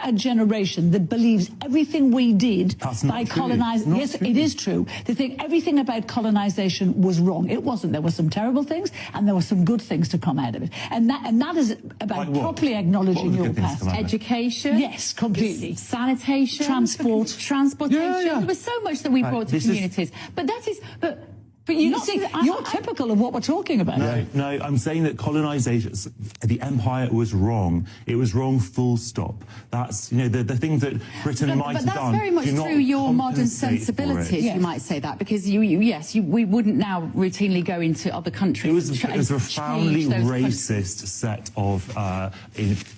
a generation that believes everything we did by colonizing. Yes, true. It is true. They think everything about colonization was wrong. It wasn't. There were some terrible things, and there were some good things to come out of it. And that is about properly acknowledging your past. Education. Yes, completely. Sanitation. Transportation. Yeah. There was so much that we brought to communities. But that is... But you see, you're typical of what we're talking about. No, I'm saying that colonization, the empire was wrong. It was wrong, full stop. That's, the things that Britain might have done. But that's very much through your modern sensibilities, you might say that, because we wouldn't now routinely go into other countries. It was a profoundly racist set of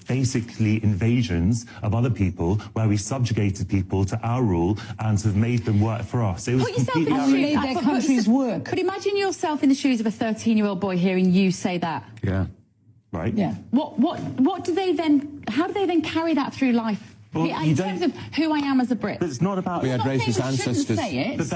basically invasions of other people, where we subjugated people to our rule and have made them work for us. It was completely made their countries work. But imagine yourself in the shoes of a 13-year-old boy hearing you say that. Yeah. Right. Yeah. What do they then? How do they then carry that through life? Well, in terms of who I am as a Brit. But it's not about. We had racist ancestors.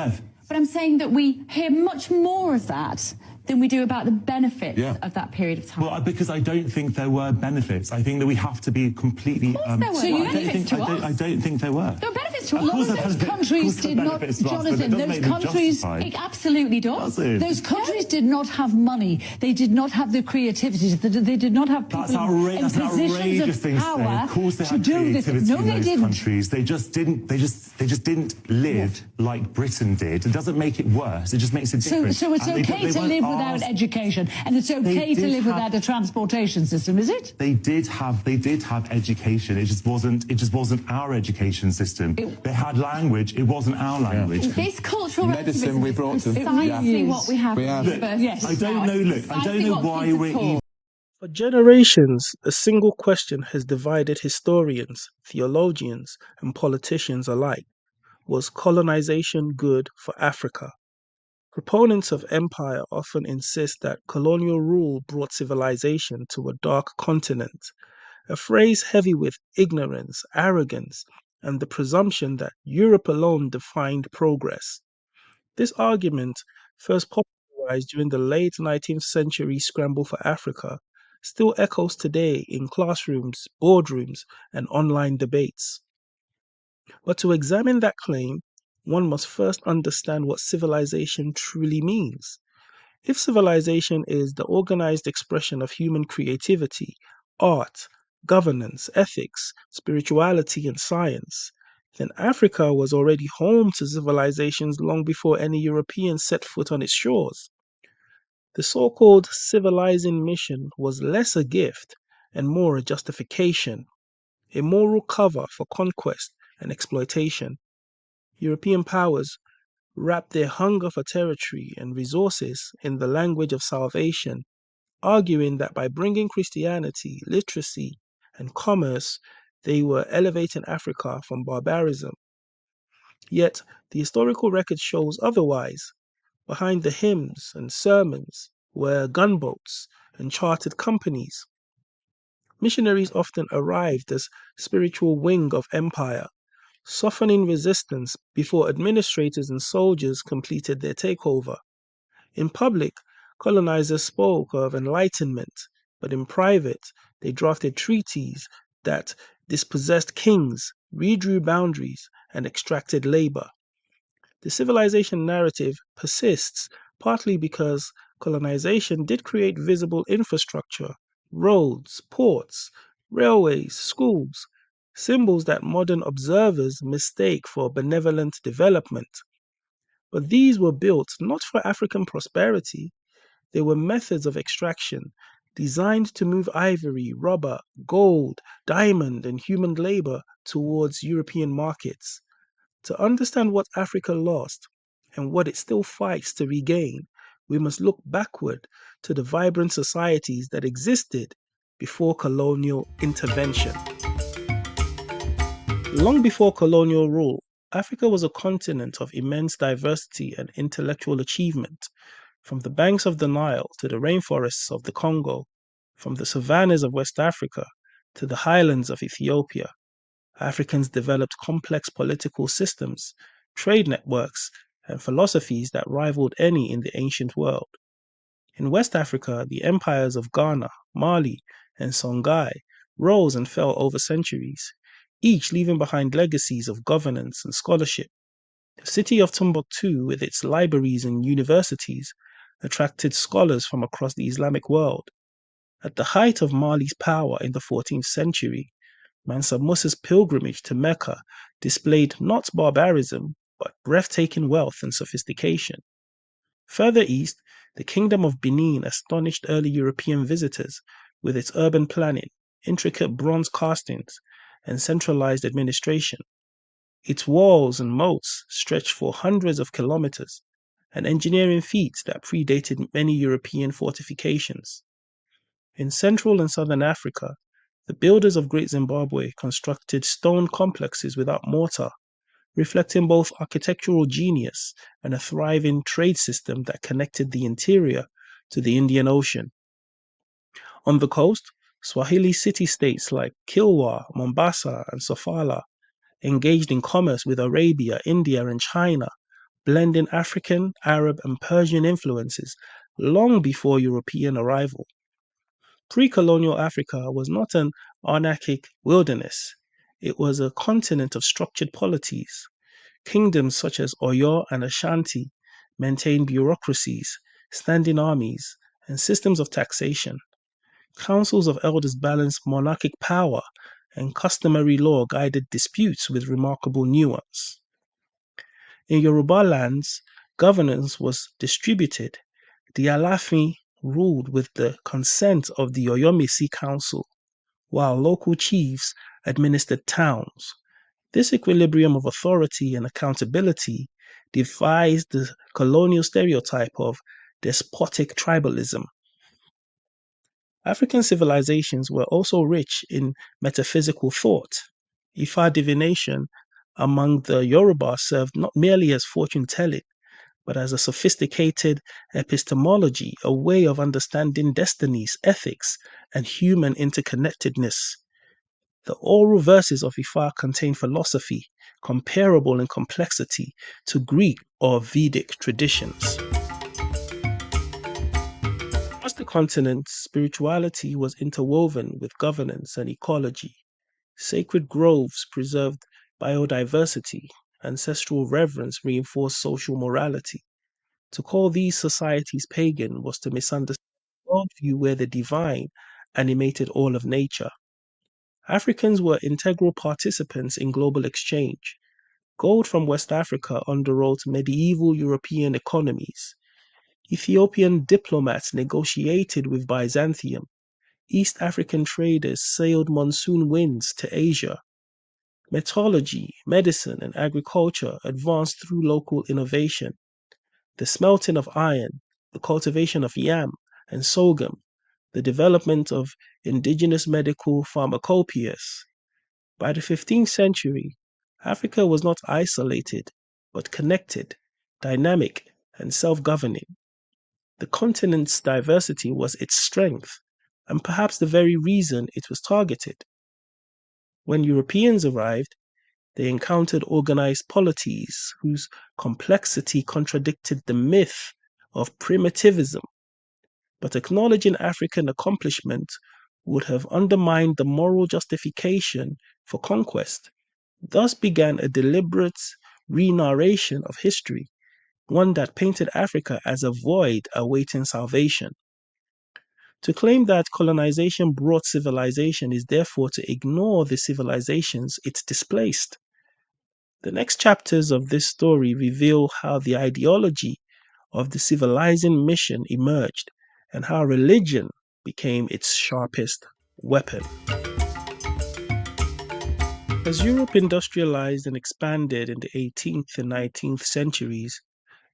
But I'm saying that we hear much more of that than we do about the benefits of that period of time. Well, because I don't think there were benefits. I think that we have to be completely... Of course there were. I don't think there were. There were benefits to us. Those countries did not, Jonathan, those countries... It absolutely does. Those countries did not have money. They did not have the creativity. They did not have people in positions of power to do this. No, they didn't. Countries. They just didn't live like Britain did. It doesn't make it worse. It just makes it different. So it's okay to live without education, and it's okay to live without a transportation system, is it? They did have education. It just wasn't our education system. They had language. It wasn't our language. This cultural medicine we brought to precisely what we have. Yes. I don't know. Look, I don't know why we're even. For generations, a single question has divided historians, theologians, and politicians alike. Was colonization good for Africa? Proponents of empire often insist that colonial rule brought civilization to a dark continent, a phrase heavy with ignorance, arrogance, and the presumption that Europe alone defined progress. This argument, first popularized during the late 19th century scramble for Africa, still echoes today in classrooms, boardrooms, and online debates. But to examine that claim, one must first understand what civilization truly means. If civilization is the organized expression of human creativity, art, governance, ethics, spirituality, and science, then Africa was already home to civilizations long before any European set foot on its shores. The so-called civilizing mission was less a gift and more a justification, a moral cover for conquest and exploitation. European powers wrapped their hunger for territory and resources in the language of salvation, arguing that by bringing Christianity, literacy, and commerce, they were elevating Africa from barbarism. Yet, the historical record shows otherwise. Behind the hymns and sermons were gunboats and chartered companies. Missionaries often arrived as spiritual wing of empire, softening resistance before administrators and soldiers completed their takeover. In public, colonizers spoke of enlightenment, but in private, they drafted treaties that dispossessed kings, redrew boundaries, and extracted labor. The civilization narrative persists partly because colonization did create visible infrastructure, roads, ports, railways, schools, symbols that modern observers mistake for benevolent development. But these were built not for African prosperity. They were methods of extraction designed to move ivory, rubber, gold, diamond, and human labor towards European markets. To understand what Africa lost and what it still fights to regain, we must look backward to the vibrant societies that existed before colonial intervention. Long before colonial rule, Africa was a continent of immense diversity and intellectual achievement. From the banks of the Nile to the rainforests of the Congo, from the savannas of West Africa to the highlands of Ethiopia, Africans developed complex political systems, trade networks, and philosophies that rivaled any in the ancient world. In West Africa, the empires of Ghana, Mali, and Songhai rose and fell over centuries, each leaving behind legacies of governance and scholarship. The city of Timbuktu, with its libraries and universities, attracted scholars from across the Islamic world. At the height of Mali's power in the 14th century, Mansa Musa's pilgrimage to Mecca displayed not barbarism, but breathtaking wealth and sophistication. Further east, the Kingdom of Benin astonished early European visitors with its urban planning, intricate bronze castings, and centralized administration. Its walls and moats stretched for hundreds of kilometers, an engineering feat that predated many European fortifications. In Central and Southern Africa, the builders of Great Zimbabwe constructed stone complexes without mortar, reflecting both architectural genius and a thriving trade system that connected the interior to the Indian Ocean. On the coast, Swahili city-states like Kilwa, Mombasa, and Sofala engaged in commerce with Arabia, India, and China, blending African, Arab, and Persian influences long before European arrival. Pre-colonial Africa was not an anarchic wilderness. It was a continent of structured polities. Kingdoms such as Oyo and Ashanti maintained bureaucracies, standing armies, and systems of taxation. Councils of elders balanced monarchic power, and customary law guided disputes with remarkable nuance. In Yoruba lands, governance was distributed. The Alaafin ruled with the consent of the Oyomesi Council, while local chiefs administered towns. This equilibrium of authority and accountability defies the colonial stereotype of despotic tribalism. African civilizations were also rich in metaphysical thought. Ifa divination among the Yoruba served not merely as fortune telling, but as a sophisticated epistemology, a way of understanding destinies, ethics, and human interconnectedness. The oral verses of Ifa contain philosophy comparable in complexity to Greek or Vedic traditions. Across the continent, spirituality was interwoven with governance and ecology. Sacred groves preserved biodiversity, ancestral reverence reinforced social morality. To call these societies pagan was to misunderstand a worldview where the divine animated all of nature. Africans were integral participants in global exchange. Gold from West Africa underwrote medieval European economies. Ethiopian diplomats negotiated with Byzantium. East African traders sailed monsoon winds to Asia. Metallurgy, medicine, and agriculture advanced through local innovation. The smelting of iron, the cultivation of yam and sorghum, the development of indigenous medical pharmacopoeias. By the 15th century, Africa was not isolated, but connected, dynamic, and self-governing. The continent's diversity was its strength, and perhaps the very reason it was targeted. When Europeans arrived, they encountered organized polities whose complexity contradicted the myth of primitivism, but acknowledging African accomplishment would have undermined the moral justification for conquest. Thus began a deliberate re-narration of history, one that painted Africa as a void awaiting salvation. To claim that colonization brought civilization is therefore to ignore the civilizations it displaced. The next chapters of this story reveal how the ideology of the civilizing mission emerged and how religion became its sharpest weapon. As Europe industrialized and expanded in the 18th and 19th centuries,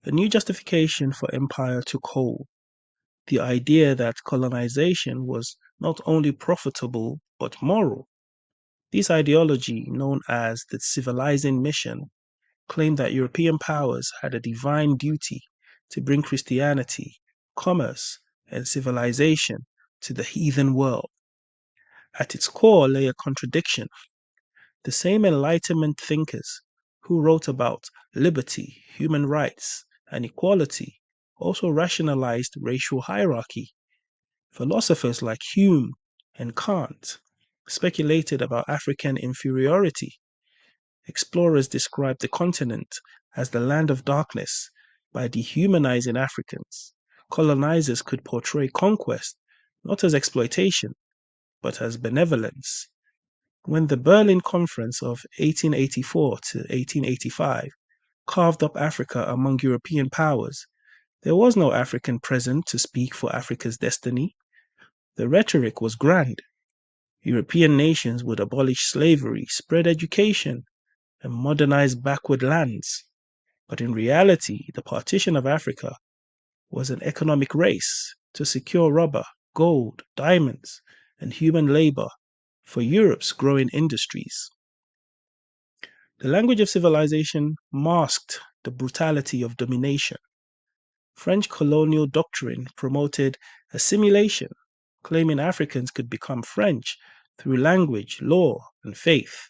a new justification for empire took hold. The idea that colonization was not only profitable but moral. This ideology, known as the civilizing mission, claimed that European powers had a divine duty to bring Christianity, commerce, and civilization to the heathen world. At its core lay a contradiction. The same Enlightenment thinkers who wrote about liberty, human rights, and equality also rationalized racial hierarchy. Philosophers like Hume and Kant speculated about African inferiority. Explorers described the continent as the land of darkness by dehumanizing Africans. Colonizers could portray conquest not as exploitation, but as benevolence. When the Berlin Conference of 1884 to 1885 carved up Africa among European powers, there was no African present to speak for Africa's destiny. The rhetoric was grand. European nations would abolish slavery, spread education, and modernize backward lands. But in reality, the partition of Africa was an economic race to secure rubber, gold, diamonds, and human labor for Europe's growing industries. The language of civilization masked the brutality of domination. French colonial doctrine promoted assimilation, claiming Africans could become French through language, law, and faith,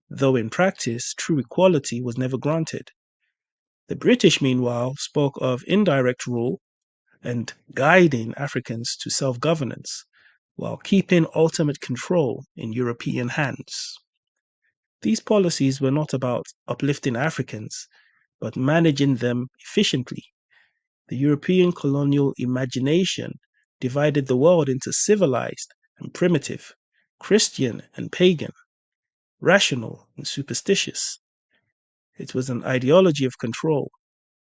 though in practice true equality was never granted. The British, meanwhile, spoke of indirect rule and guiding Africans to self-governance, while keeping ultimate control in European hands. These policies were not about uplifting Africans, but managing them efficiently. The European colonial imagination divided the world into civilized and primitive, Christian and pagan, rational and superstitious. It was an ideology of control,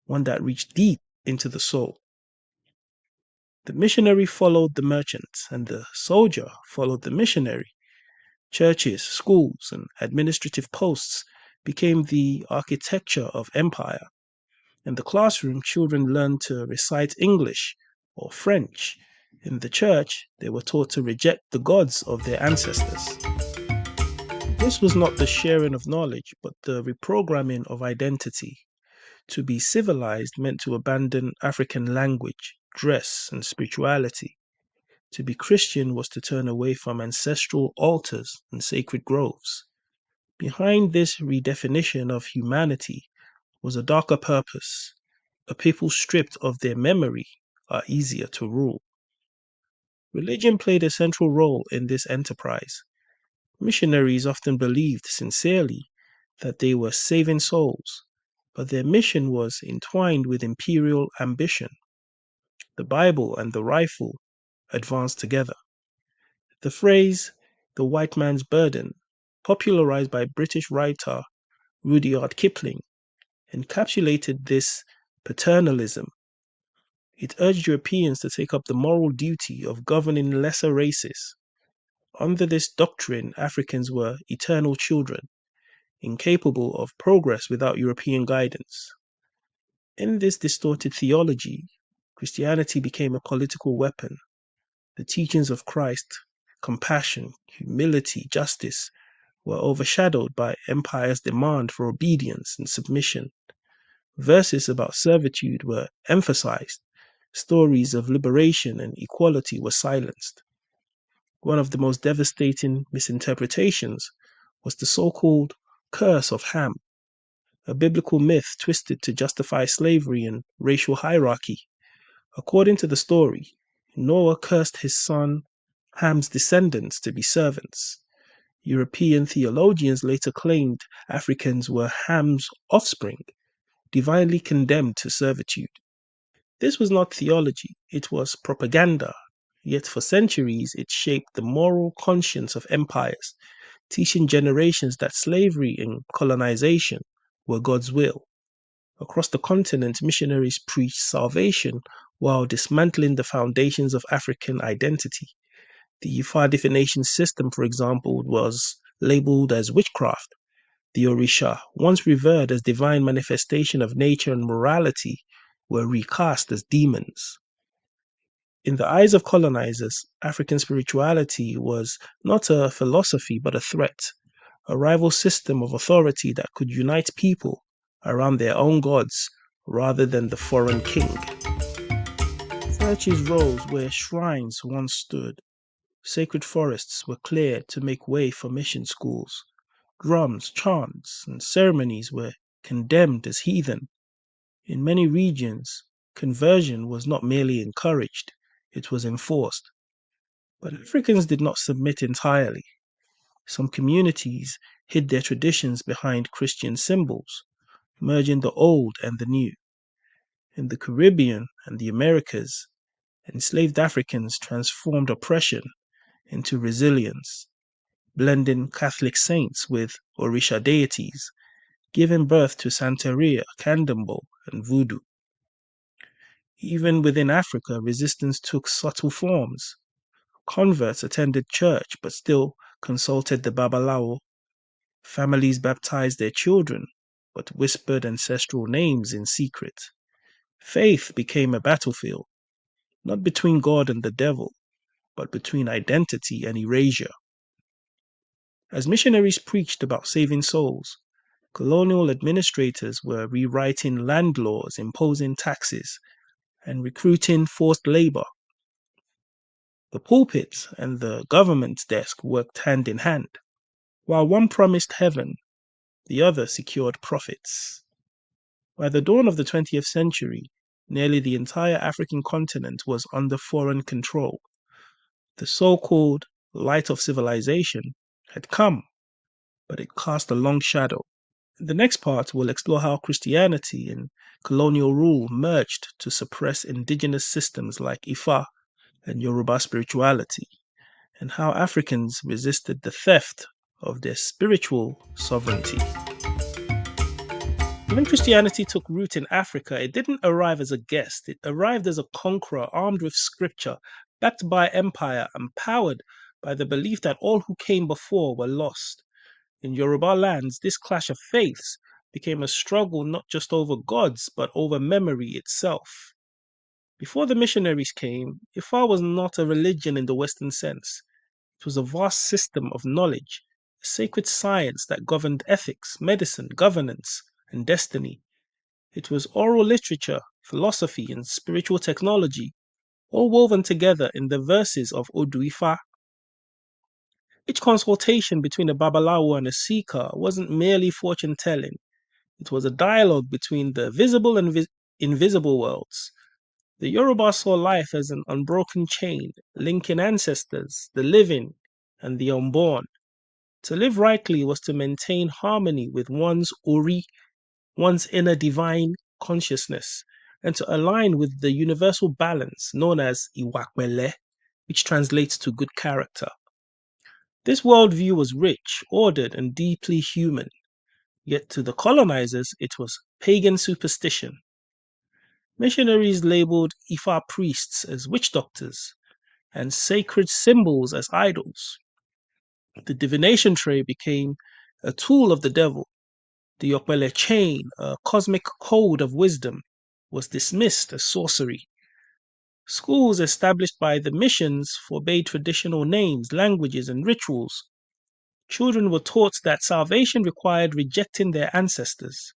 one that reached deep into the soul. The missionary followed the merchant, and the soldier followed the missionary. Churches, schools, and administrative posts became the architecture of empire. In the classroom, children learned to recite English or French. In the church, they were taught to reject the gods of their ancestors. This was not the sharing of knowledge, but the reprogramming of identity. To be civilized meant to abandon African language, dress, and spirituality. To be Christian was to turn away from ancestral altars and sacred groves. Behind this redefinition of humanity was a darker purpose. A people stripped of their memory are easier to rule. Religion played a central role in this enterprise. Missionaries often believed sincerely that they were saving souls, but their mission was entwined with imperial ambition. The Bible and the rifle advanced together. The phrase, the white man's burden, popularized by British writer Rudyard Kipling, encapsulated this paternalism. It urged Europeans to take up the moral duty of governing lesser races. Under this doctrine, Africans were eternal children, incapable of progress without European guidance. In this distorted theology, Christianity became a political weapon. The teachings of Christ, compassion, humility, justice, were overshadowed by empire's demand for obedience and submission. Verses about servitude were emphasized. Stories of liberation and equality were silenced. One of the most devastating misinterpretations was the so-called curse of Ham, a biblical myth twisted to justify slavery and racial hierarchy. According to the story, Noah cursed his son Ham's descendants to be servants. European theologians later claimed Africans were Ham's offspring, divinely condemned to servitude. This was not theology, it was propaganda, yet for centuries it shaped the moral conscience of empires, teaching generations that slavery and colonization were God's will. Across the continent, missionaries preached salvation while dismantling the foundations of African identity. The Ifa divination system, for example, was labeled as witchcraft. The Orisha, once revered as divine manifestation of nature and morality, were recast as demons. In the eyes of colonizers, African spirituality was not a philosophy but a threat, a rival system of authority that could unite people around their own gods rather than the foreign king. Churches rose where shrines once stood. Sacred forests were cleared to make way for mission schools. Drums, chants, and ceremonies were condemned as heathen. In many regions, conversion was not merely encouraged, it was enforced. But Africans did not submit entirely. Some communities hid their traditions behind Christian symbols, merging the old and the new. In the Caribbean and the Americas, enslaved Africans transformed oppression into resilience, blending Catholic saints with Orisha deities, giving birth to Santeria, Candomblé, and Voodoo. Even within Africa, resistance took subtle forms. Converts attended church but still consulted the Babalawo. Families baptized their children but whispered ancestral names in secret. Faith became a battlefield, not between God and the devil, but between identity and erasure. As missionaries preached about saving souls, colonial administrators were rewriting land laws, imposing taxes, and recruiting forced labor. The pulpit and the government's desk worked hand in hand. While one promised heaven, the other secured profits. By the dawn of the 20th century, nearly the entire African continent was under foreign control. The so-called light of civilization had come, but it cast a long shadow. In the next part, we'll explore how Christianity and colonial rule merged to suppress indigenous systems like Ifa and Yoruba spirituality, and how Africans resisted the theft of their spiritual sovereignty. When Christianity took root in Africa, it didn't arrive as a guest. It arrived as a conqueror armed with scripture, backed by empire, and powered by the belief that all who came before were lost. In Yoruba lands, this clash of faiths became a struggle not just over gods, but over memory itself. Before the missionaries came, Ifa was not a religion in the Western sense. It was a vast system of knowledge, a sacred science that governed ethics, medicine, governance, and destiny. It was oral literature, philosophy, and spiritual technology, all woven together in the verses of Odu Ifa. Each consultation between a Babalawo and a seeker wasn't merely fortune telling, it was a dialogue between the visible and invisible worlds. The Yoruba saw life as an unbroken chain, linking ancestors, the living, and the unborn. To live rightly was to maintain harmony with one's Ori, one's inner divine consciousness, and to align with the universal balance known as Iwakbele, which translates to good character. This worldview was rich, ordered, and deeply human, yet to the colonizers it was pagan superstition. Missionaries labeled Ifa priests as witch doctors and sacred symbols as idols. The divination tray became a tool of the devil. The Yokbele chain, a cosmic code of wisdom, was dismissed as sorcery. Schools established by the missions forbade traditional names, languages, and rituals. Children were taught that salvation required rejecting their ancestors.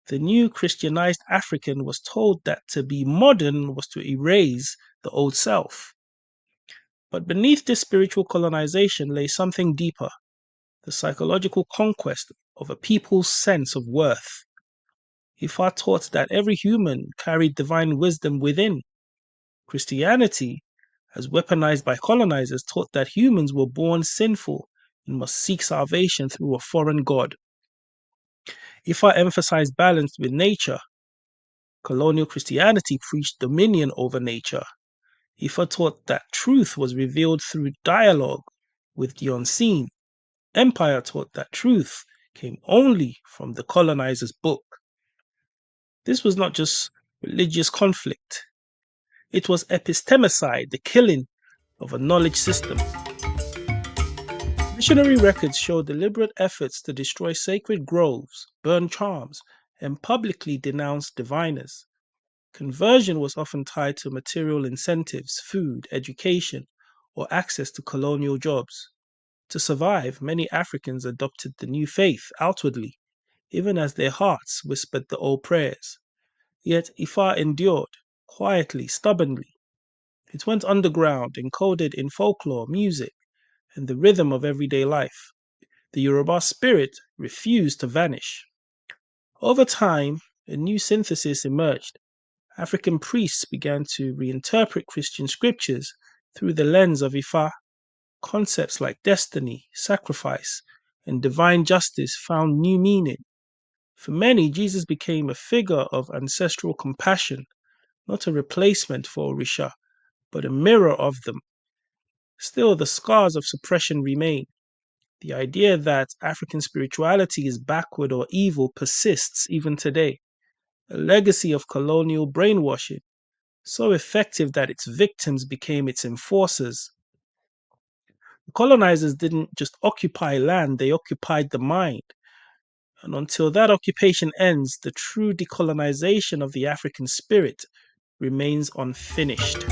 The new Christianized African was told that to be modern was to erase the old self. But beneath this spiritual colonization lay something deeper, the psychological conquest of a people's sense of worth. Ifa taught that every human carried divine wisdom within. Christianity, as weaponized by colonizers, taught that humans were born sinful and must seek salvation through a foreign god. Ifa emphasized balance with nature. Colonial Christianity preached dominion over nature. Ifa taught that truth was revealed through dialogue with the unseen. Empire taught that truth came only from the colonizer's book. This was not just religious conflict. It was epistemicide, the killing of a knowledge system. Missionary records show deliberate efforts to destroy sacred groves, burn charms, and publicly denounce diviners. Conversion was often tied to material incentives, food, education, or access to colonial jobs. To survive, many Africans adopted the new faith outwardly, even as their hearts whispered the old prayers. Yet Ifa endured, quietly, stubbornly. It went underground, encoded in folklore, music, and the rhythm of everyday life. The Yoruba spirit refused to vanish. Over time, a new synthesis emerged. African priests began to reinterpret Christian scriptures through the lens of Ifa. Concepts like destiny, sacrifice, and divine justice found new meaning. For many, Jesus became a figure of ancestral compassion, not a replacement for Orisha, but a mirror of them. Still, the scars of suppression remain. The idea that African spirituality is backward or evil persists even today, a legacy of colonial brainwashing, so effective that its victims became its enforcers. The colonizers didn't just occupy land, they occupied the mind. And until that occupation ends, the true decolonization of the African spirit remains unfinished.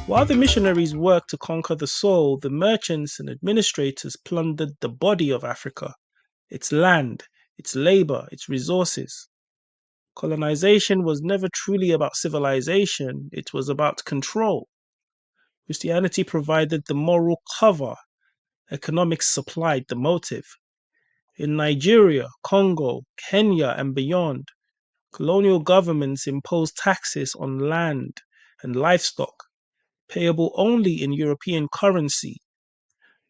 While the missionaries worked to conquer the soul, the merchants and administrators plundered the body of Africa, its land, its labor, its resources. Colonization was never truly about civilization, it was about control. Christianity provided the moral cover, economics supplied the motive. In Nigeria, Congo, Kenya, and beyond, colonial governments imposed taxes on land and livestock, payable only in European currency.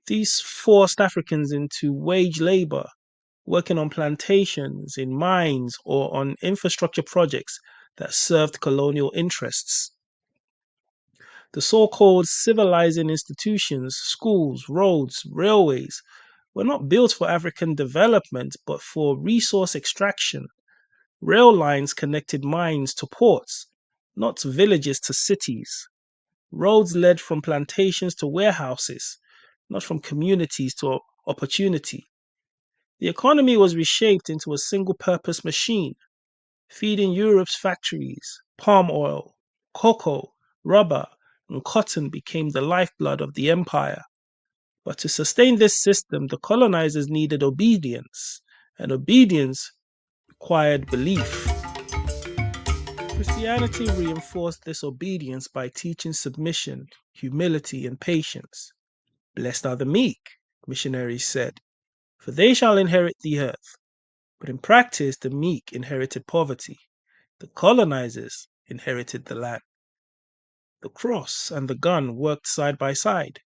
These forced Africans into wage labor, working on plantations, in mines, or on infrastructure projects that served colonial interests. The so-called civilizing institutions, schools, roads, railways, were not built for African development, but for resource extraction. Rail lines connected mines to ports, not villages to cities. Roads led from plantations to warehouses, not from communities to opportunity. The economy was reshaped into a single-purpose machine, feeding Europe's factories. Palm oil, cocoa, rubber, and cotton became the lifeblood of the empire. But to sustain this system, the colonizers needed obedience, and obedience required belief. Christianity reinforced this obedience by teaching submission, humility, and patience. Blessed are the meek, missionaries said, for they shall inherit the earth. But in practice, the meek inherited poverty. The colonizers inherited the land. The cross and the gun worked side by side.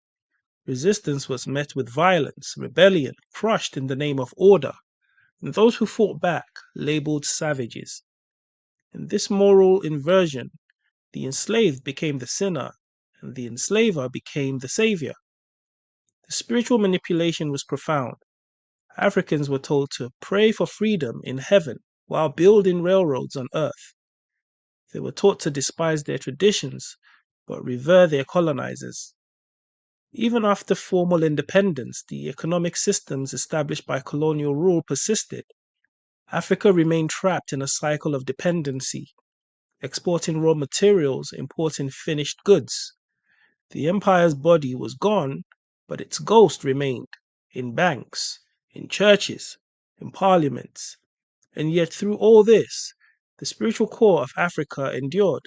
Resistance was met with violence, rebellion, crushed in the name of order, and those who fought back labeled savages. In this moral inversion, the enslaved became the sinner, and the enslaver became the savior. The spiritual manipulation was profound. Africans were told to pray for freedom in heaven while building railroads on earth. They were taught to despise their traditions, but revere their colonizers. Even after formal independence, the economic systems established by colonial rule persisted. Africa remained trapped in a cycle of dependency, exporting raw materials, importing finished goods. The empire's body was gone, but its ghost remained in banks, in churches, in parliaments. And yet, through all this, the spiritual core of Africa endured.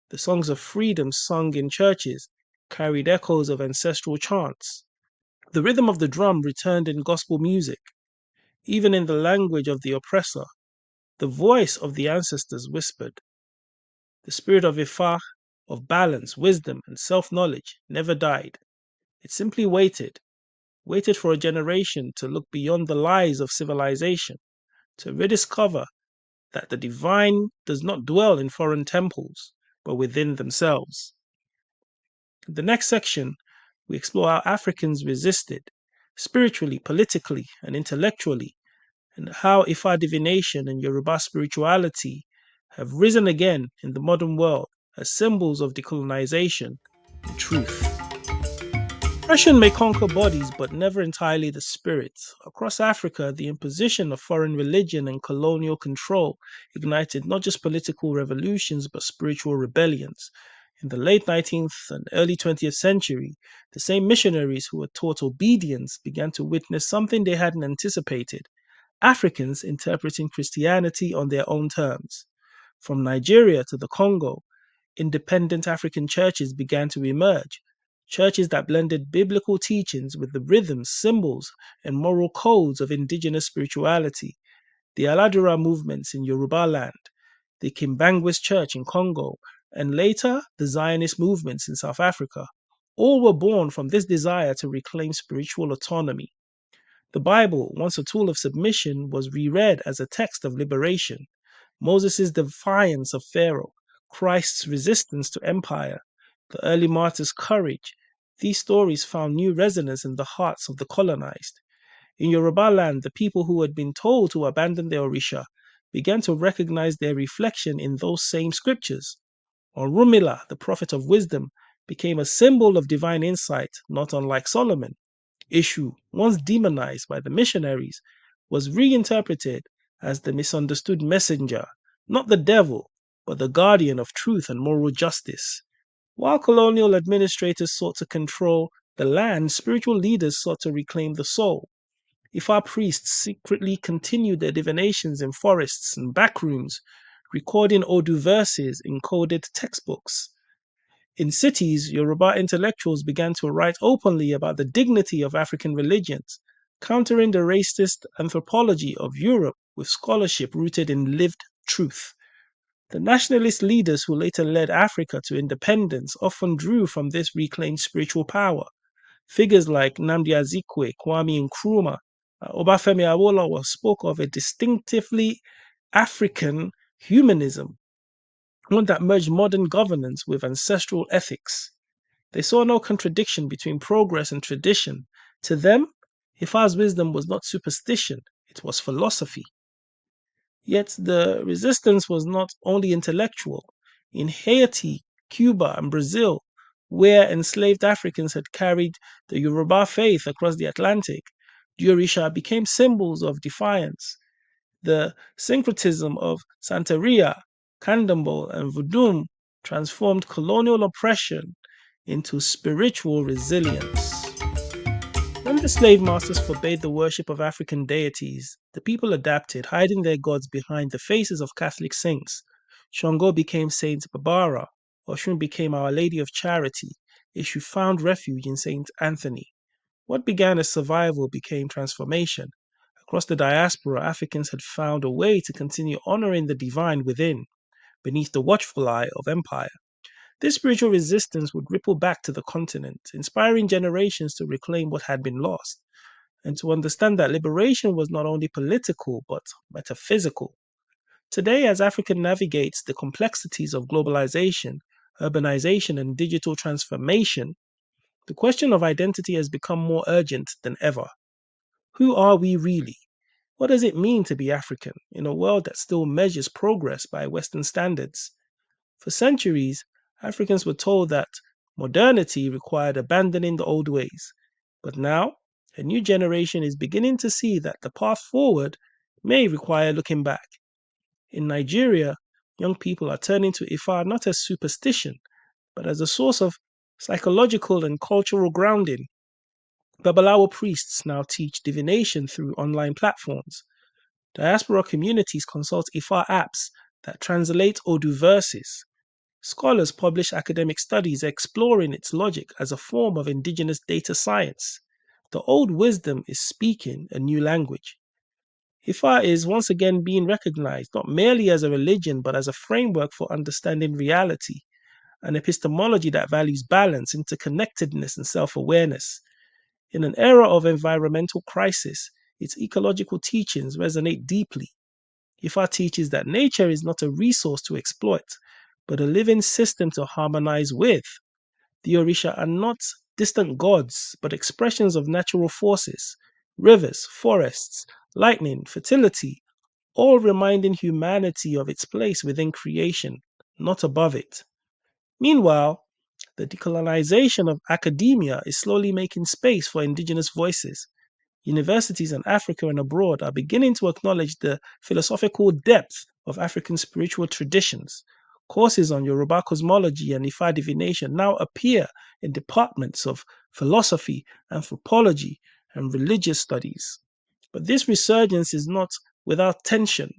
The songs of freedom sung in churches carried echoes of ancestral chants. The rhythm of the drum returned in gospel music. Even in the language of the oppressor, the voice of the ancestors whispered. The spirit of Ifa, of balance, wisdom, and self-knowledge never died. It simply waited for a generation to look beyond the lies of civilization, to rediscover that the divine does not dwell in foreign temples, but within themselves. In the next section, we explore how Africans resisted, spiritually, politically, and intellectually, and how Ifa divination and Yoruba spirituality have risen again in the modern world as symbols of decolonization and truth. Oppression may conquer bodies, but never entirely the spirit. Across Africa, the imposition of foreign religion and colonial control ignited not just political revolutions, but spiritual rebellions. In the late 19th and early 20th century, the same missionaries who were taught obedience began to witness something they hadn't anticipated: Africans interpreting Christianity on their own terms. From Nigeria to the Congo, independent African churches began to emerge, churches that blended biblical teachings with the rhythms, symbols, and moral codes of indigenous spirituality. The Aladura movements in Yoruba land, the Kimbanguist Church in Congo, and later the Zionist movements in South Africa All were born from this desire to reclaim spiritual autonomy. The Bible, once a tool of submission, was reread as a text of liberation. Moses' defiance of Pharaoh, Christ's resistance to empire, the early martyrs' courage, these stories found new resonance in the hearts of the colonized. In Yoruba land, the people who had been told to abandon their Orisha began to recognize their reflection in those same scriptures. Orunmila, the prophet of wisdom, became a symbol of divine insight, not unlike Solomon. Ishu, once demonized by the missionaries, was reinterpreted as the misunderstood messenger, not the devil, but the guardian of truth and moral justice. While colonial administrators sought to control the land, spiritual leaders sought to reclaim the soul. If our priests secretly continued their divinations in forests and backrooms, recording Odu verses in coded textbooks. In cities, Yoruba intellectuals began to write openly about the dignity of African religions, countering the racist anthropology of Europe with scholarship rooted in lived truth. The nationalist leaders who later led Africa to independence often drew from this reclaimed spiritual power. Figures like Nnamdi Azikiwe, Kwame Nkrumah, Obafemi Awolowo spoke of a distinctively African humanism, one that merged modern governance with ancestral ethics. They saw no contradiction between progress and tradition. To them, Ifa's wisdom was not superstition, it was philosophy. Yet the resistance was not only intellectual. In Haiti, Cuba, and Brazil, where enslaved Africans had carried the Yoruba faith across the Atlantic, the Orisha became symbols of defiance. The syncretism of Santeria, Candomblé, and Voodoo transformed colonial oppression into spiritual resilience. When the slave masters forbade the worship of African deities, the people adapted, hiding their gods behind the faces of Catholic saints. Shango became Saint Barbara, Oshun became Our Lady of Charity, Ishu found refuge in Saint Anthony. What began as survival became transformation. Across the diaspora, Africans had found a way to continue honoring the divine within, beneath the watchful eye of empire. This spiritual resistance would ripple back to the continent, inspiring generations to reclaim what had been lost, and to understand that liberation was not only political but metaphysical. Today, as Africa navigates the complexities of globalization, urbanization, and digital transformation, the question of identity has become more urgent than ever. Who are we really? What does it mean to be African in a world that still measures progress by Western standards? For centuries, Africans were told that modernity required abandoning the old ways. But now, a new generation is beginning to see that the path forward may require looking back. In Nigeria, young people are turning to Ifa not as superstition, but as a source of psychological and cultural grounding. Babalawo priests now teach divination through online platforms. Diaspora communities consult Ifa apps that translate Odu verses. Scholars publish academic studies exploring its logic as a form of indigenous data science. The old wisdom is speaking a new language. Ifa is once again being recognized not merely as a religion but as a framework for understanding reality, an epistemology that values balance, interconnectedness, and self awareness. In an era of environmental crisis, its ecological teachings resonate deeply. Ifa teaches that nature is not a resource to exploit, but a living system to harmonize with. The Orisha are not distant gods, but expressions of natural forces, rivers, forests, lightning, fertility, all reminding humanity of its place within creation, not above it. Meanwhile, the decolonization of academia is slowly making space for indigenous voices. Universities in Africa and abroad are beginning to acknowledge the philosophical depth of African spiritual traditions. Courses on Yoruba cosmology and Ifa divination now appear in departments of philosophy, anthropology, and religious studies. But this resurgence is not without tension.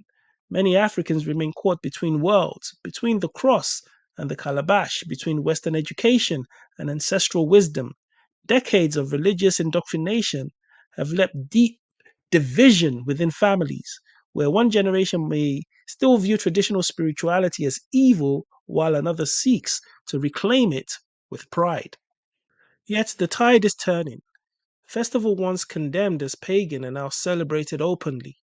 Many Africans remain caught between worlds, between the cross and the calabash, between Western education and ancestral wisdom. Decades of religious indoctrination have left deep division within families, where one generation may still view traditional spirituality as evil while another seeks to reclaim it with pride. Yet the tide is turning. Festival once condemned as pagan are now celebrated openly.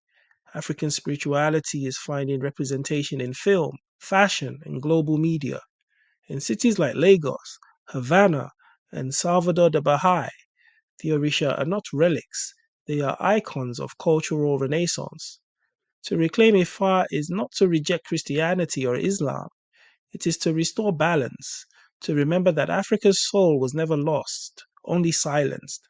African spirituality is finding representation in film, fashion, and global media. In cities like Lagos, Havana, and Salvador de Bahia, the Orisha are not relics, they are icons of cultural renaissance. To reclaim Ifa is not to reject Christianity or Islam, it is to restore balance, to remember that Africa's soul was never lost, only silenced.